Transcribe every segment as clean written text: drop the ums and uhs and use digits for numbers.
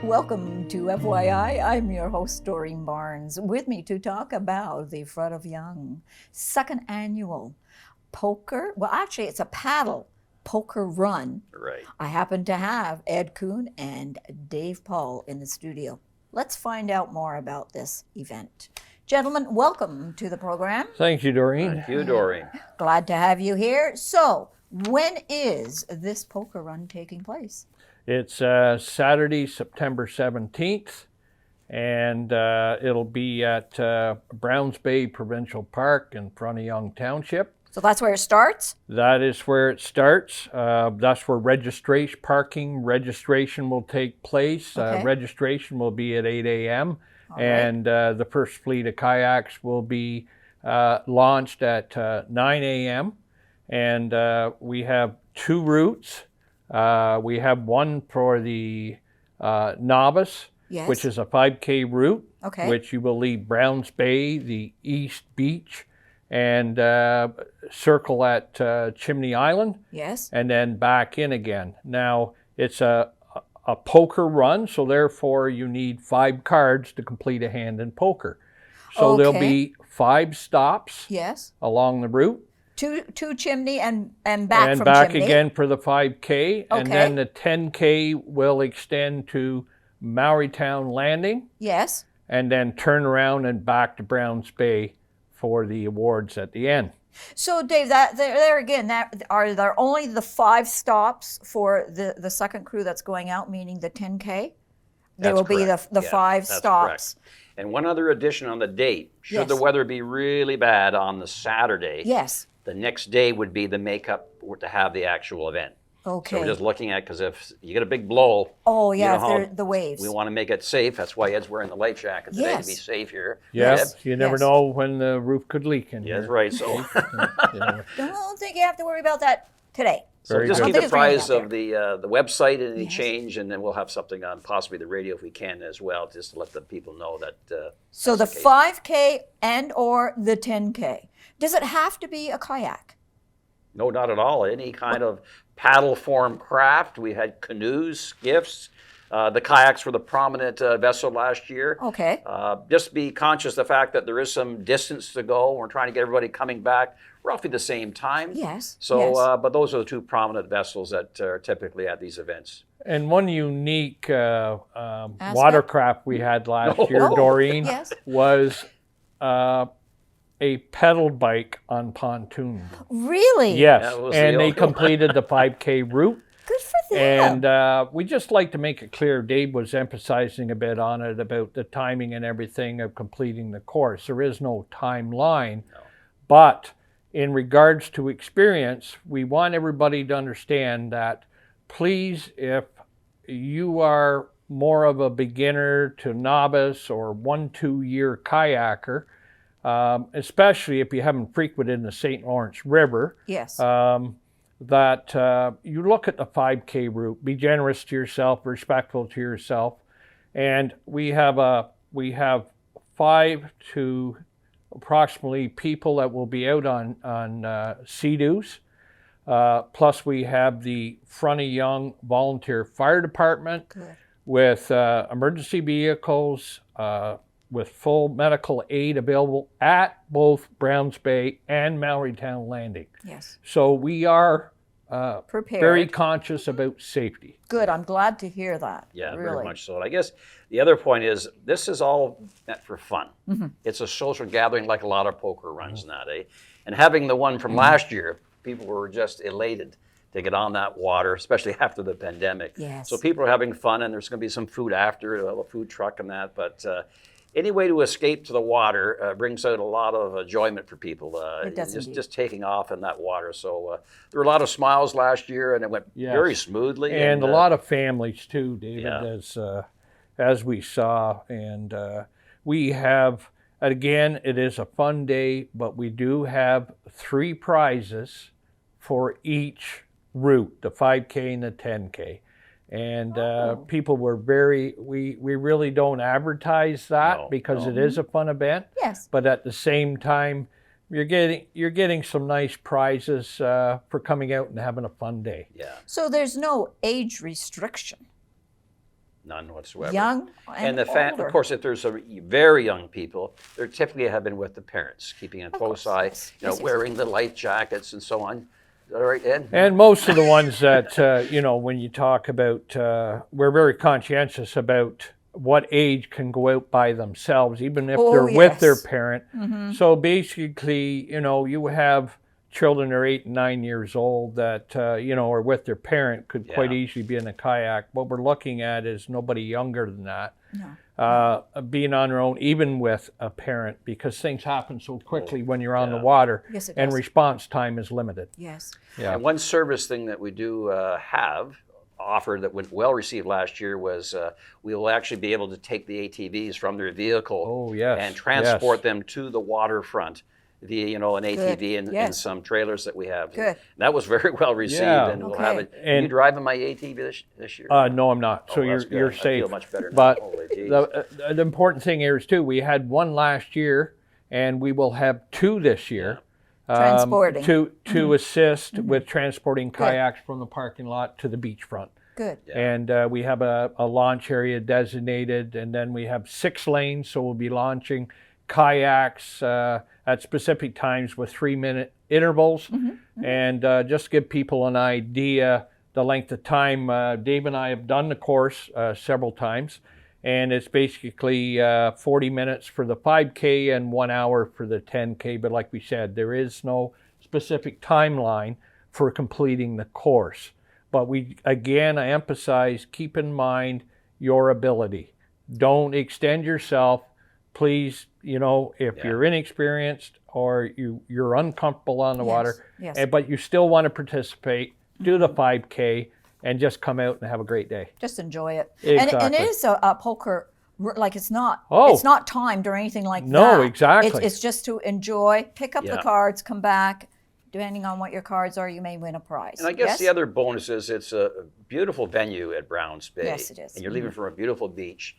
Welcome to F.Y.I. I'm your host, Doreen Barnes. With me to talk about the F.Y.I. Yonge second annual poker. Well, actually, it's a paddle poker run. Right. I happen to have Ed Coon and Dave Paul in the studio. Let's find out more about this event. Gentlemen, welcome to the program. Thank you, Doreen. Thank you, Doreen. Glad to have you here. So, when is this poker run taking place? It's Saturday, September 17th, and it'll be at Browns Bay Provincial Park in front of Yonge Township. So that's where it starts? That is where it starts. That's where parking registration will take place. Okay. Registration will be at 8 a.m. All and the first fleet of kayaks will be launched at 9 a.m. And we have two routes. We have one for the novice, Yes. which is a 5K route, Okay. which you will leave Browns Bay, the East Beach, and circle at Chimney Island, Yes. and then back in again. Now, it's a poker run, so therefore you need 5 cards to complete a hand in poker. So there'll Okay. be 5 stops Yes. along the route. Two Chimney and back And from back Chimney. again for the 5K. And Okay. then the 10K will extend to Mauritown Landing Yes. and then turn around and back to Browns Bay for the awards at the end. So, Dave, there again, are there only the 5 stops for the second crew that's going out, meaning the 10K? There That's will be correct. the Yeah, 5 that's stops. correct. And one other addition on the date. Should Yes. the weather be really bad on the Saturday, Yes. the next day would be the makeup to have the actual event. Okay. So we're just looking at, because if you get a big blow, Oh, you yeah, know if how they're the waves. we want to make it safe. That's why Ed's wearing the life jacket today, Yes. to be safe here. Yes, you never Yes. know when the roof could leak in Yeah, that's here. right. So, Yeah. Don't think you have to worry about that today. so Very just good. keep I think it's raining apprised out of the website and any Yes. change, and then we'll have something on possibly the radio if we can as well, just to let the people know that. So the that's case. 5K and or the 10K. Does it have to be a kayak? No, not at all. Any kind of paddle form craft. We had canoes, skiffs. The kayaks were the prominent vessel last year. Okay. Just be conscious of the fact that there is some distance to go. We're trying to get everybody coming back roughly the same time. Yes. So, yes. but those are the 2 prominent vessels that are typically at these events. And one unique watercraft we had last year, Oh, Doreen, yes. was a pedal bike on pontoon. Really? Yes, That was and the they old- completed the 5K route. Good for them. And we just like to make it clear, Dave was emphasizing a bit on it about the timing and everything of completing the course. There is no timeline, but in regards to experience, we want everybody to understand that please, if you are more of a beginner to novice or 1-2 year kayaker, especially if you haven't frequented the St. Lawrence River, Yes. that you look at the 5K route, be generous to yourself, respectful to yourself, and we have 5 to approximately people that will be out on Sea-Doos. Plus we have the Front of Yonge Volunteer Fire Department Good. with emergency vehicles, with full medical aid available at both Browns Bay and Mauritown Landing. Yes. So we are Prepared. very conscious about safety. Good. I'm glad to hear that. Yeah, really. very much so. And I guess the other point is this is all meant for fun. It's a social gathering like a lot of poker runs and that, eh? And having the one from last year, people were just elated to get on that water, especially after the pandemic. Yes. So people are having fun, and there's going to be some food after, a food truck and that. But any way to escape to the water brings out a lot of enjoyment for people. It does indeed. Just taking off in that water. So there were a lot of smiles last year, and it went Yes. very smoothly. And a lot of families too, David, Yeah. as we saw. And we have, again, it is a fun day, but we do have 3 prizes for each route, the 5K and the 10K. And people were we really don't advertise that No, because no. it is a fun event. Yes. But at the same time, you're getting some nice prizes for coming out and having a fun day. Yeah. So there's no age restriction. None whatsoever. Young and older. Of course, if there's a very young people, they typically have been with the parents, keeping a close eye, yes. you know, Yes, yes. wearing the life jackets and so on. Is that all right, Ed? And most of the ones that, you know, when you talk about, we're very conscientious about what age can go out by themselves, even if they're with their parent. So basically, you know, you have children that are 8 and 9 years old that, you know, are with their parent, could quite easily be in a kayak. What we're looking at is nobody younger than that. Being on their own, even with a parent, because things happen so quickly when you're on the water, Yes, it and does. response time is limited. Yes. Yeah. And one service thing that we do have offered that went well received last year was we will actually be able to take the ATVs from their vehicle and transport them to the waterfront via, you know, an ATV and some trailers that we have. Good. That was very well received, and we'll have it. Are you driving my ATV this year? No, I'm not. So that's you're good. safe. I feel much better now. But Holy geez. the important thing here is too, we had one last year, and we will have 2 this year. Transporting. To assist with transporting kayaks from the parking lot to the beachfront. Good. And we have a launch area designated, and then we have 6 lanes, so we'll be launching kayaks at specific times with 3-minute intervals. And just give people an idea the length of time. Dave and I have done the course several times, and it's basically 40 minutes for the 5K and 1 hour for the 10K. But like we said, there is no specific timeline for completing the course. But I emphasize, keep in mind your ability. Don't extend yourself. Please, you know, if you're inexperienced or you're uncomfortable on the water, but you still want to participate, do the 5K and just come out and have a great day. Just enjoy it. Exactly. And it is a poker, like it's not timed or anything like that. No, exactly. It's just to enjoy, pick up the cards, come back. Depending on what your cards are, you may win a prize. And I guess the other bonus is it's a beautiful venue at Browns Bay. Yes, it is. And you're leaving from a beautiful beach.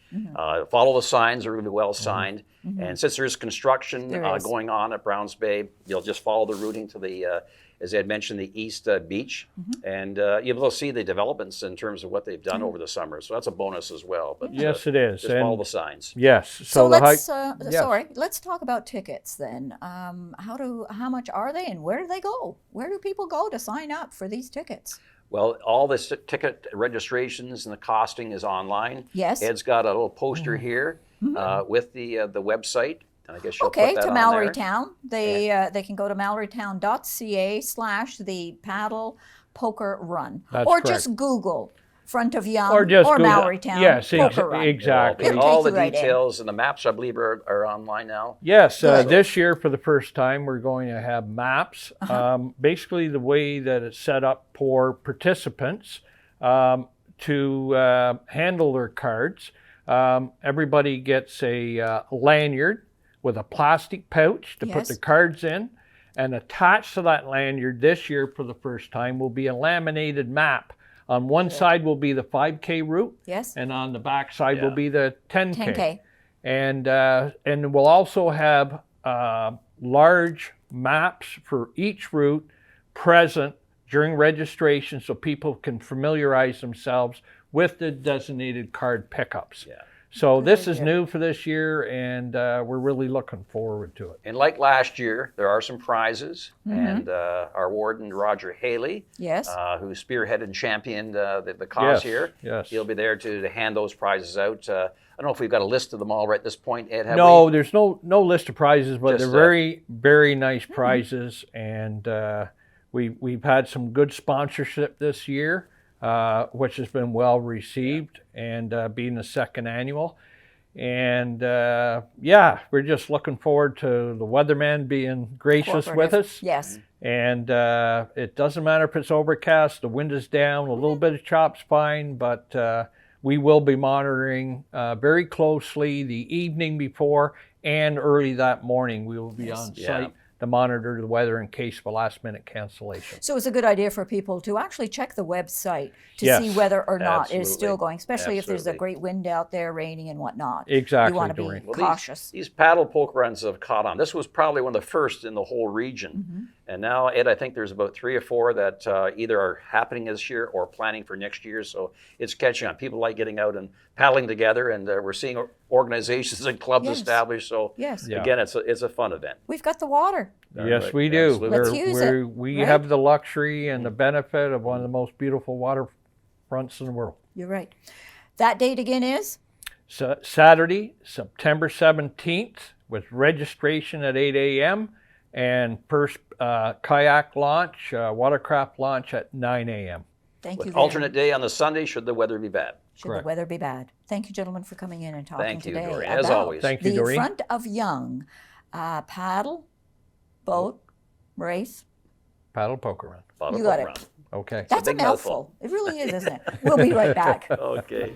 Follow the signs, they're really well signed. And since there's construction going on at Browns Bay, you'll just follow the routing to the, as Ed mentioned, the East Beach. And you'll be able to see the developments in terms of what they've done over the summer. So that's a bonus as well. But yes, it is. Just follow the signs. Yes. So let's let's talk about tickets then. How much are they, and where do they go? Where do people go to sign up for these tickets? Well, all the ticket registrations and the costing is online. Yes. Ed's got a little poster here with the website. I guess you'll put that to on Mallorytown. They can go to mallorytown.ca/the paddle poker run, That's or correct. just Google Front of Young or Google. Mallorytown. Yes, poker run. exactly. It'll All take the you right in. details and the maps, I believe, are online now. Yes, this year for the first time we're going to have maps. Basically the way that it's set up for participants to handle their cards. Everybody gets a lanyard with a plastic pouch to put the cards in, and attached to that lanyard this year for the first time will be a laminated map. On one side will be the 5K route, and on the back side will be the 10K. And we'll also have large maps for each route present during registration, so people can familiarize themselves with the designated card pickups. So this is new for this year, and we're really looking forward to it. And like last year, there are some prizes, and our warden, Roger Haley, who spearheaded and championed the cause here, he'll be there to hand those prizes out. I don't know if we've got a list of them all right at this point, Ed, have we? There's no list of prizes, but they're very, very nice prizes, and we've had some good sponsorship this year. Which has been well received, and being the second annual. And we're just looking forward to the weatherman being gracious with us. Yes. And it doesn't matter if it's overcast, the wind is down, a little bit of chop's fine, but we will be monitoring very closely the evening before and early that morning. We will be on site to monitor the weather in case of a last-minute cancellation. So it's a good idea for people to actually check the website to see whether or not it is still going, especially if there's a great wind out there, raining and whatnot. Exactly, You want to be cautious. These paddle poker runs have caught on. This was probably one of the first in the whole region. And now, Ed, I think there's about 3 or 4 that either are happening this year or planning for next year. So it's catching on. People like getting out and paddling together, and we're seeing organizations and clubs Yes. established. So Yes. Yeah. again, it's a fun event. We've got the water. Yes, Right. we do. Absolutely. Let's use it, We right? have the luxury and the benefit of one of the most beautiful waterfronts in the world. You're right. That date again is? So Saturday, September 17th, with registration at 8 a.m. and first kayak launch, watercraft launch at 9 a.m. Thank you. With very alternate day on the Sunday should the weather be bad. Should Correct. the weather be bad. Thank you, gentlemen, for coming in and talking Thank you, today Doreen, about as always. Thank you, the Doreen. front of Yonge paddle, boat, race. Paddle poker run. Bottle You got boat it. round. Okay. That's a big mouthful. mouthful. It really is, isn't it? We'll be right back. Okay.